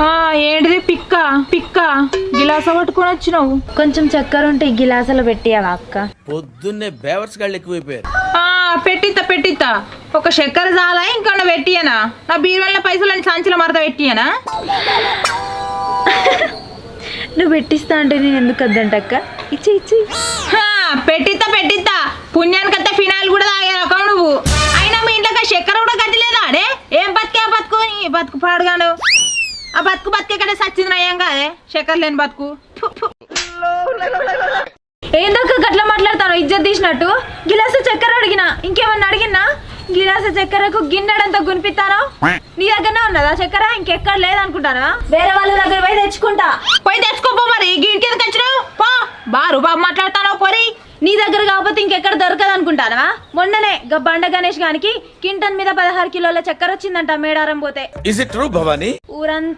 ఏంటిది పిక్క పిక్క గిలాస పట్టుకొని వచ్చినావు? కొంచెం చక్కెర ఉంటే ఈ గిలాసాలో పెట్టియావా అక్క? పొద్దున్నే బేవర్స్ గాళ్ళు ఎక్కువైపోయారు. పెట్టిత్తా ఒక చక్కెర చాలా ఇంకా పెట్టియనా? నా బీరువాళ్ళ పైసలు అని సంచిలో మరత పెట్టియనా? నువ్వు పెట్టిస్తా అంటే నేను ఎందుకు వద్దంటక్క? ఇచ్చి ఇచ్చి. పెట్టిత్తా పుణ్యానికత్తా ఫినాయిల్ కూడా తాగావు నువ్వు. అయినా మీ ఇంట్లో చక్కెర కూడా గతిలేదా అడే? ఏం బతికే బతుకు నీ బతుకు పాడుగాను. ఆ బతుకే కదా సచ్చింది నయం కాదే చక్కెర లేని బతుకు. ఏందక్క గట్లా మాట్లాడతాను ఇజ్జత్ తీసినట్టు? గిలాసు చక్కెర అడిగినా, ఇంకేమన్నా అడిగినా? గిలాసు చక్కెరకు గిన్నెడంతా గునిపిస్తాను. నీ దగ్గరనే ఉన్నదా చక్కెర? ఇంకెక్కడ లేదనుకుంటానా? వేరే వాళ్ళ దగ్గర పోయి తెచ్చుకుంటా. పోయి తెచ్చుకోపో మరి. గిన్నెకి తెచ్చినావు పో. బాబు మాట్లాడతాను పోరి. నీ దగ్గర కాకపోతే ఇంకెక్కడ దొరకదు అనుకుంటానా? మొన్ననే బండ గణేష్ గానికి కింటన్ మీద 16 కిలోల చక్కెర వచ్చిందంట మేడారం పోతే. Is it true Bhavani? ఊరంతా